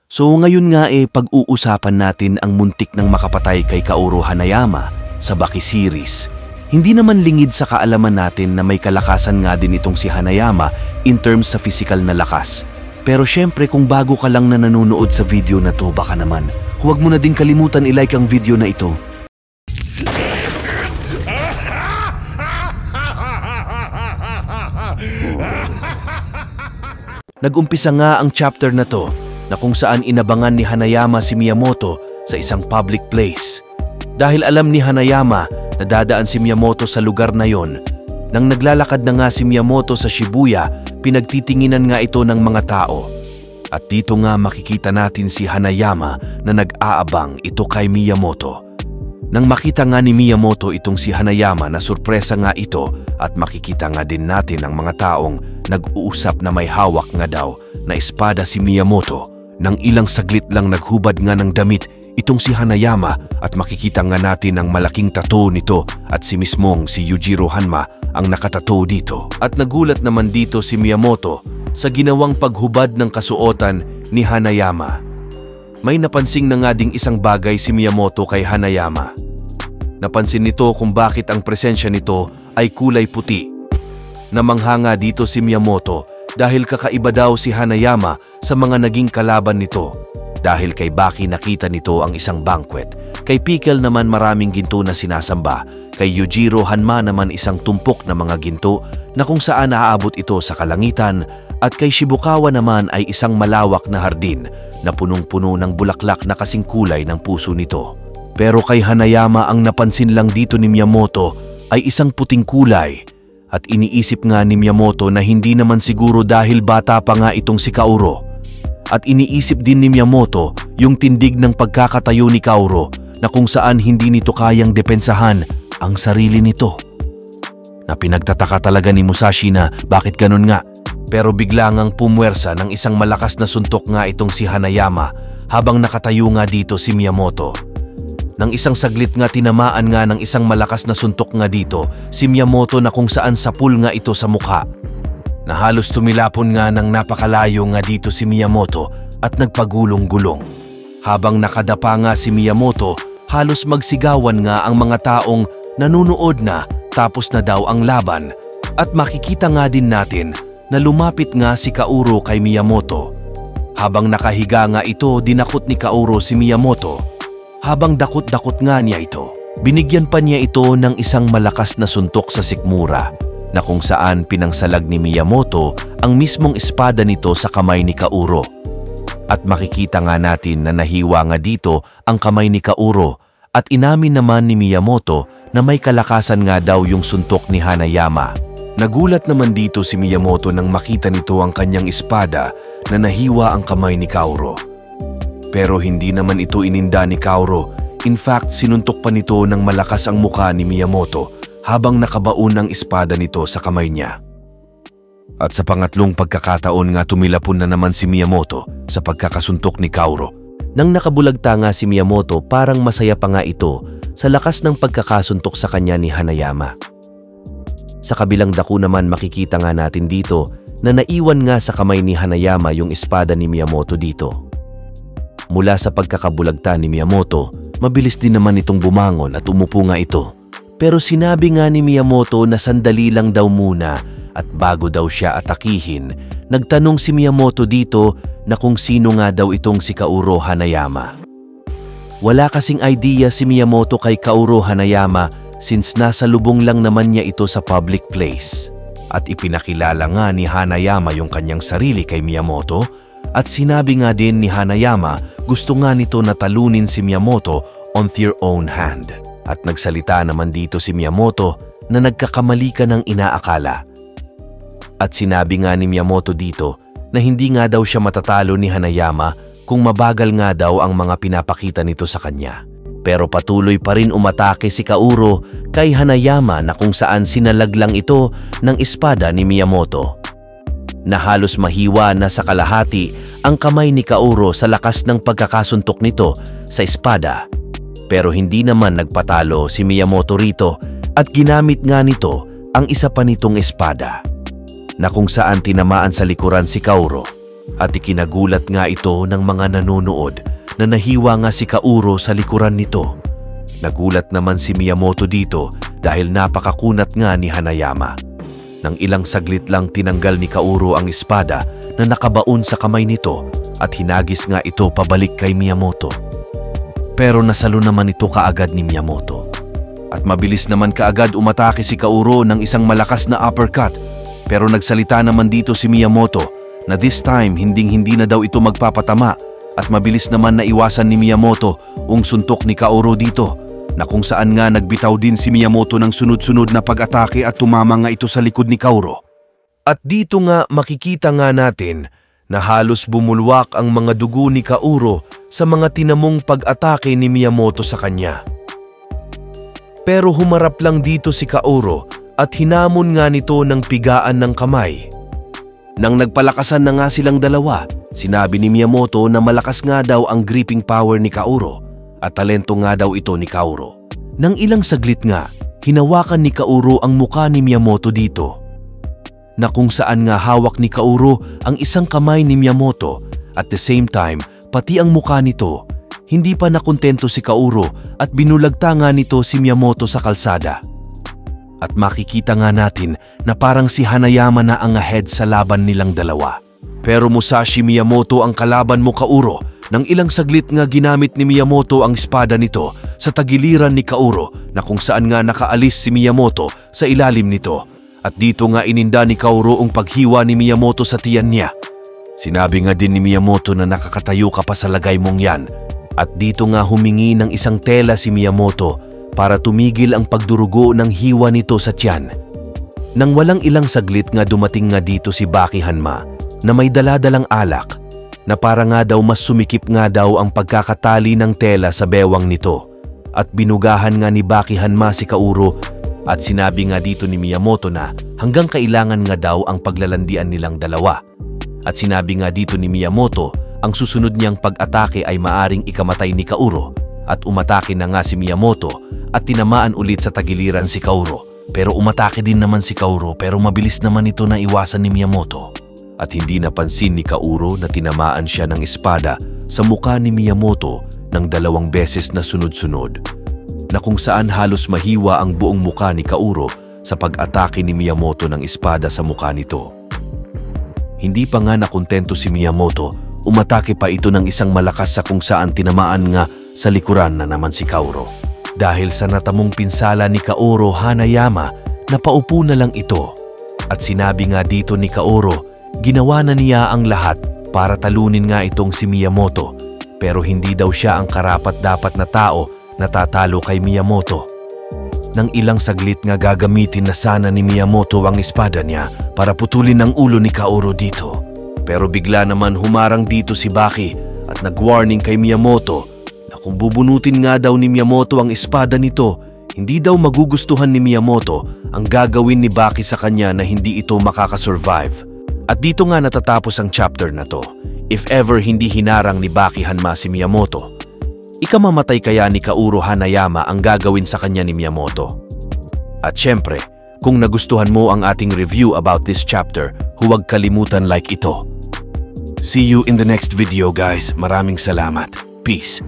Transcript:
So ngayon nga pag-uusapan natin ang muntik ng makapatay kay Kaoru Hanayama sa Baki series. Hindi naman lingid sa kaalaman natin na may kalakasan nga din itong si Hanayama in terms sa physical na lakas. Pero syempre kung bago ka lang na nanonood sa video na to, baka naman huwag mo na din kalimutan i-like ang video na ito. Nag-umpisa nga ang chapter na to na kung saan inabangan ni Hanayama si Miyamoto sa isang public place. Dahil alam ni Hanayama na dadaan si Miyamoto sa lugar na yon, nang naglalakad na nga si Miyamoto sa Shibuya, pinagtitinginan nga ito ng mga tao. At dito nga makikita natin si Hanayama na nag-aabang ito kay Miyamoto. Nang makita nga ni Miyamoto itong si Hanayama na surpresa nga ito at makikita nga din natin ang mga taong nag-uusap na may hawak nga daw na espada si Miyamoto. Nang ilang saglit lang naghubad nga ng damit itong si Hanayama at makikita nga natin ang malaking tattoo nito at si mismong si Yujiro Hanma ang nakatattoo dito. At nagulat naman dito si Miyamoto sa ginawang paghubad ng kasuotan ni Hanayama. May napansing na nga ding isang bagay si Miyamoto kay Hanayama. Napansin nito kung bakit ang presensya nito ay kulay puti. Namangha nga dito si Miyamoto dahil kakaiba daw si Hanayama sa mga naging kalaban nito. Dahil kay Baki nakita nito ang isang banquet, kay Pickle naman maraming ginto na sinasamba, kay Yujiro Hanma naman isang tumpok na mga ginto na kung saan naaabot ito sa kalangitan, at kay Shibukawa naman ay isang malawak na hardin na punong-puno ng bulaklak na kasing kulay ng puso nito. Pero kay Hanayama ang napansin lang dito ni Miyamoto ay isang puting kulay. At iniisip nga ni Miyamoto na hindi naman siguro dahil bata pa nga itong si Kaoru. At iniisip din ni Miyamoto yung tindig ng pagkakatayo ni Kaoru na kung saan hindi nito kayang depensahan ang sarili nito. Na pinagtataka talaga ni Musashi na bakit ganun nga. Pero bigla ngang pumwersa ng isang malakas na suntok nga itong si Hanayama habang nakatayo nga dito si Miyamoto. Nang isang saglit nga tinamaan nga ng isang malakas na suntok nga dito si Miyamoto na kung saan sapul nga ito sa mukha. Na halos tumilapon nga ng napakalayo nga dito si Miyamoto at nagpagulong-gulong. Habang nakadapa nga si Miyamoto, halos magsigawan nga ang mga taong nanunood na tapos na daw ang laban. At makikita nga din natin na lumapit nga si Kaoru kay Miyamoto. Habang nakahiga nga ito, dinakot ni Kaoru si Miyamoto. Habang dakot-dakot nga niya ito, binigyan pa niya ito ng isang malakas na suntok sa sikmura na kung saan pinangsalag ni Miyamoto ang mismong espada nito sa kamay ni Kaoru. At makikita nga natin na nahiwa nga dito ang kamay ni Kaoru at inamin naman ni Miyamoto na may kalakasan nga daw yung suntok ni Hanayama. Nagulat naman dito si Miyamoto nang makita nito ang kanyang espada na nahiwa ang kamay ni Kaoru. Pero hindi naman ito ininda ni Kaoru. In fact, sinuntok pa nito ng malakas ang mukha ni Miyamoto habang nakabaon ang espada nito sa kamay niya. At sa pangatlong pagkakataon nga tumilapon na naman si Miyamoto sa pagkakasuntok ni Kaoru. Nang nakabulagta nga si Miyamoto, parang masaya pa nga ito sa lakas ng pagkakasuntok sa kanya ni Hanayama. Sa kabilang dako naman makikita nga natin dito na naiwan nga sa kamay ni Hanayama yung espada ni Miyamoto dito. Mula sa pagkakabulagta ni Miyamoto, mabilis din naman itong bumangon at umupo nga ito. Pero sinabi nga ni Miyamoto na sandali lang daw muna at bago daw siya atakihin, nagtanong si Miyamoto dito na kung sino nga daw itong si Kaoru Hanayama. Wala kasing idea si Miyamoto kay Kaoru Hanayama since nasa lubong lang naman niya ito sa public place. At ipinakilala nga ni Hanayama yung kanyang sarili kay Miyamoto at sinabi nga din ni Hanayama gusto nga nito na talunin si Miyamoto on their own hand. At nagsalita naman dito si Miyamoto na nagkakamali ka ng inaakala. At sinabi nga ni Miyamoto dito na hindi nga daw siya matatalo ni Hanayama kung mabagal nga daw ang mga pinapakita nito sa kanya. Pero patuloy pa rin umatake si Kaoru kay Hanayama na kung saan sinalaglang ito ng espada ni Miyamoto. Na halos mahiwa na sa kalahati ang kamay ni Kaoru sa lakas ng pagkakasuntok nito sa espada. Pero hindi naman nagpatalo si Miyamoto rito at ginamit nga nito ang isa pa nitong espada na kung saan tinamaan sa likuran si Kaoru. At ikinagulat nga ito ng mga nanonood na nahiwa nga si Kaoru sa likuran nito. Nagulat naman si Miyamoto dito dahil napakakunat nga ni Hanayama. Nang ilang saglit lang tinanggal ni Kaoru ang espada na nakabaon sa kamay nito at hinagis nga ito pabalik kay Miyamoto. Pero nasalo naman ito kaagad ni Miyamoto. At mabilis naman kaagad umatake si Kaoru ng isang malakas na uppercut. Pero nagsalita naman dito si Miyamoto na this time hinding-hindi na daw ito magpapatama at mabilis naman na iwasan ni Miyamoto ang suntok ni Kaoru dito na kung saan nga nagbitaw din si Miyamoto ng sunod-sunod na pag-atake at tumama nga ito sa likod ni Kaoru. At dito nga makikita nga natin na halos bumulwak ang mga dugo ni Kaoru sa mga tinamong pag-atake ni Miyamoto sa kanya. Pero humarap lang dito si Kaoru at hinamon nga nito ng pigaan ng kamay. Nang nagpalakasan na nga silang dalawa, sinabi ni Miyamoto na malakas nga daw ang gripping power ni Kaoru at talento nga daw ito ni Kaoru. Nang ilang saglit nga, hinawakan ni Kaoru ang muka ni Miyamoto dito. Na kung saan nga hawak ni Kaoru ang isang kamay ni Miyamoto at the same time pati ang muka nito. Hindi pa nakontento si Kaoru at binulagta nga nito si Miyamoto sa kalsada. At makikita nga natin na parang si Hanayama na ang ahead sa laban nilang dalawa. Pero Musashi Miyamoto ang kalaban mo, Kaoru. Nang ilang saglit nga ginamit ni Miyamoto ang espada nito sa tagiliran ni Kaoru na kung saan nga nakaalis si Miyamoto sa ilalim nito. At dito nga ininda ni Kaoru ang paghiwa ni Miyamoto sa tiyan niya. Sinabi nga din ni Miyamoto na nakakatayo ka pa sa lagay mong yan. At dito nga humingi ng isang tela si Miyamoto para tumigil ang pagdurugo ng hiwa nito sa tiyan. Nang walang ilang saglit nga dumating nga dito si Baki Hanma na may daladalang alak na para nga daw mas sumikip nga daw ang pagkakatali ng tela sa bewang nito. At binugahan nga ni Baki Hanma si Kaoru at sinabi nga dito ni Miyamoto na hanggang kailangan nga daw ang paglalandian nilang dalawa. At sinabi nga dito ni Miyamoto ang susunod niyang pag-atake ay maaring ikamatay ni Kaoru. At umatake na nga si Miyamoto at tinamaan ulit sa tagiliran si Kaoru. Pero umatake din naman si Kaoru pero mabilis naman ito na iwasan ni Miyamoto. At hindi napansin ni Kaoru na tinamaan siya ng espada sa muka ni Miyamoto ng 2 beses na sunod-sunod. Na kung saan halos mahiwa ang buong muka ni Kaoru sa pag-atake ni Miyamoto ng espada sa muka nito. Hindi pa nga nakontento si Miyamoto, umatake pa ito ng isang malakas sa kung saan tinamaan nga sa likuran na naman si Kaoru. Dahil sa natamong pinsala ni Kaoru Hanayama, napaupo na lang ito. At sinabi nga dito ni Kaoru, ginawa na niya ang lahat para talunin nga itong si Miyamoto. Pero hindi daw siya ang karapat-dapat na tao na tatalo kay Miyamoto. Nang ilang saglit nga gagamitin na sana ni Miyamoto ang espada niya para putulin ang ulo ni Kaoru dito. Pero bigla naman humarang dito si Baki at nag-warning kay Miyamoto na kung bubunutin nga daw ni Miyamoto ang espada nito, hindi daw magugustuhan ni Miyamoto ang gagawin ni Baki sa kanya na hindi ito makakasurvive. At dito nga natatapos ang chapter na to. If ever hindi hinarang ni Baki Hanma si Miyamoto, ikamamatay kaya ni Kaoru Hanayama ang gagawin sa kanya ni Miyamoto? At syempre, kung nagustuhan mo ang ating review about this chapter, huwag kalimutan like ito. See you in the next video guys. Maraming salamat. Peace.